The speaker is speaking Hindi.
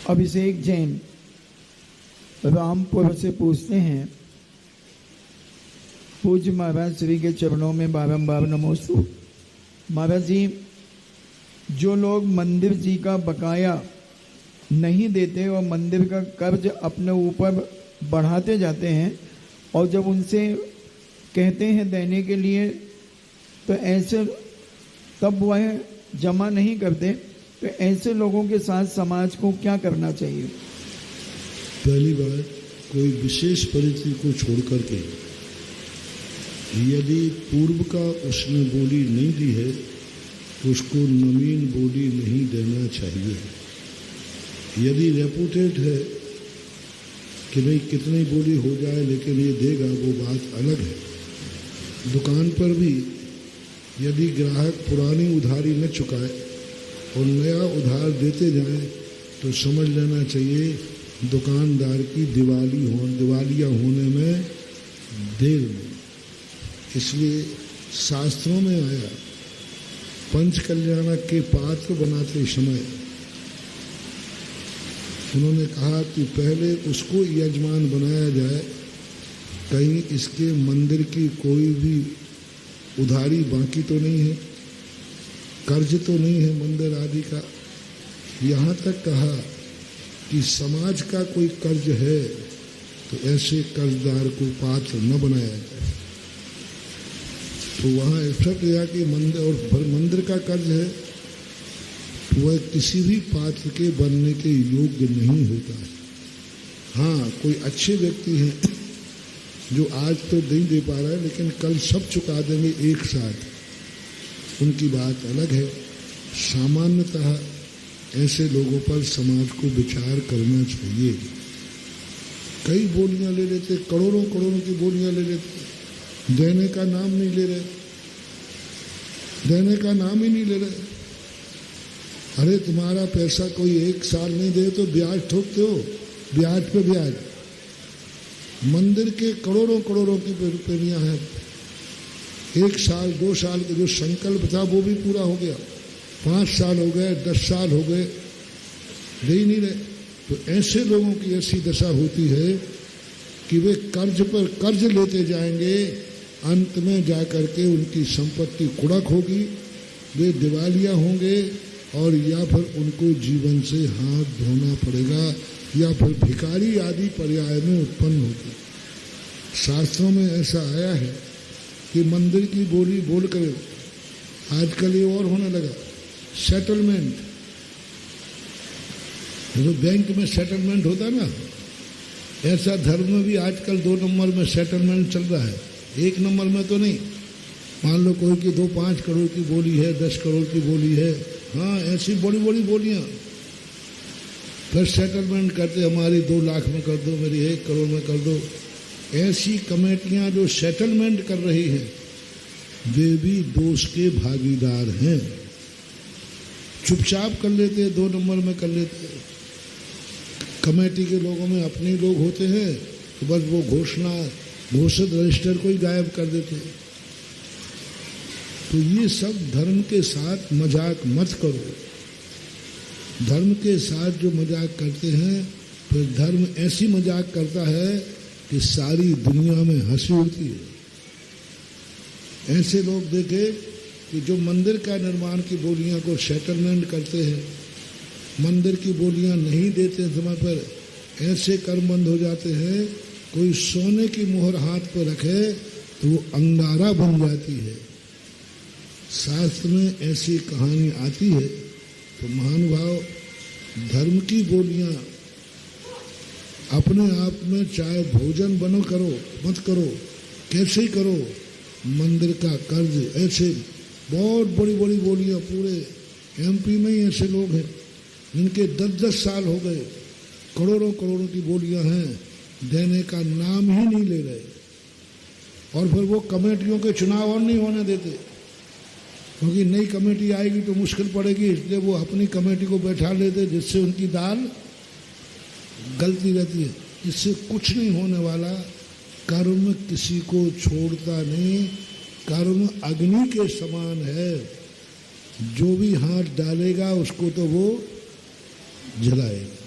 अभिषेक जैन रामपुर से पूछते हैं, पूज्य महाराज श्री के चरणों में बारंबार नमोस्तु। महाराज जी, जो लोग मंदिर जी का बकाया नहीं देते और मंदिर का कर्ज अपने ऊपर बढ़ाते जाते हैं और जब उनसे कहते हैं देने के लिए तो ऐसे तब वह जमा नहीं करते, तो ऐसे लोगों के साथ समाज को क्या करना चाहिए? पहली बात, कोई विशेष परिस्थिति को छोड़ करके यदि पूर्व का उसने बोली नहीं दी है तो उसको नवीन बोली नहीं देना चाहिए। यदि रेपुटेड है कि भाई कितनी बोली हो जाए लेकिन ये देगा, वो बात अलग है। दुकान पर भी यदि ग्राहक पुरानी उधारी न चुकाए और नया उधार देते जाए तो समझ लेना चाहिए दुकानदार की दिवालिया होने में देर नहीं। इसलिए शास्त्रों में आया, पंच कल्याणक के पात्र बनाते समय उन्होंने कहा कि पहले उसको यजमान बनाया जाए, कहीं इसके मंदिर की कोई भी उधारी बाकी तो नहीं है, कर्ज तो नहीं है मंदिर आदि का। यहाँ तक कहा कि समाज का कोई कर्ज है तो ऐसे कर्जदार को पात्र न बनाया जाए। तो वहाँ ऐसा किया कि मंदिर का कर्ज है तो वह किसी भी पात्र के बनने के योग्य नहीं होता है। हाँ, कोई अच्छे व्यक्ति हैं जो आज तो नहीं दे पा रहा है लेकिन कल सब चुका देंगे एक साथ, उनकी बात अलग है। सामान्यतः ऐसे लोगों पर समाज को विचार करना चाहिए। कई बोलियां ले लेते, करोड़ों करोड़ों की बोलियां ले लेते, देने का नाम नहीं ले रहे, देने का नाम ही नहीं ले रहे। अरे तुम्हारा पैसा कोई एक साल नहीं दे तो ब्याज ठोकते हो, ब्याज पे ब्याज। मंदिर के करोड़ों करोड़ों की रुपये हैं, एक साल 2 साल के जो संकल्प था वो भी पूरा हो गया, 5 साल हो गए, 10 साल हो गए, दे ही नहीं रहे। तो ऐसे लोगों की ऐसी दशा होती है कि वे कर्ज पर कर्ज लेते जाएंगे, अंत में जाकर के उनकी संपत्ति कुड़क होगी, वे दिवालिया होंगे और या फिर उनको जीवन से हाथ धोना पड़ेगा या फिर भिखारी आदि पर्याय में उत्पन्न होगी। शास्त्रों में ऐसा आया है कि मंदिर की बोली बोल कर आजकल ये और होने लगा, सेटलमेंट, जो बैंक में सेटलमेंट होता है ना, ऐसा धर्म में भी आजकल 2 नंबर में सेटलमेंट चल रहा है, 1 नंबर में तो नहीं। मान लो कोई की 2-5 करोड़ की बोली है, 10 करोड़ की बोली है, हाँ ऐसी बड़ी बड़ी बोलियां, फिर सेटलमेंट करते हमारी 2 लाख में कर दो, मेरी 1 करोड़ में कर दो। ऐसी कमेटियां जो सेटलमेंट कर रही हैं वे भी दोष के भागीदार हैं। चुपचाप कर लेते, 2 नंबर में कर लेते। कमेटी के लोगों में अपने लोग होते हैं तो बस वो घोषित रजिस्टर को ही गायब कर देते हैं। तो ये सब धर्म के साथ मजाक मत करो। धर्म के साथ जो मजाक करते हैं फिर धर्म ऐसी मजाक करता है कि सारी दुनिया में हंसी उड़ती है। ऐसे लोग देखे कि जो मंदिर का निर्माण की बोलियां को सेटलमेंट करते हैं, मंदिर की बोलियां नहीं देते समय पर, ऐसे कर्म बंद हो जाते हैं। कोई सोने की मोहर हाथ पर रखे तो वो अंगारा बन जाती है। शास्त्र में ऐसी कहानी आती है। तो महानुभाव, धर्म की बोलियां अपने आप में चाहे भोजन बनो करो मत करो, कैसे ही करो, मंदिर का कर्ज, ऐसे बहुत बड़ी बड़ी बोलियां, पूरे एमपी में ही ऐसे लोग हैं जिनके 10-10 साल हो गए, करोड़ों करोड़ों की बोलियां हैं, देने का नाम ही नहीं ले रहे। और फिर वो कमेटियों के चुनाव और नहीं होने देते, क्योंकि नई कमेटी आएगी तो मुश्किल पड़ेगी, इसलिए वो अपनी कमेटी को बैठा लेते जिससे उनकी दाल गलती रहती है। इससे कुछ नहीं होने वाला। कर्म किसी को छोड़ता नहीं, कर्म अग्नि के समान है, जो भी हाथ डालेगा उसको तो वो जलाएगा।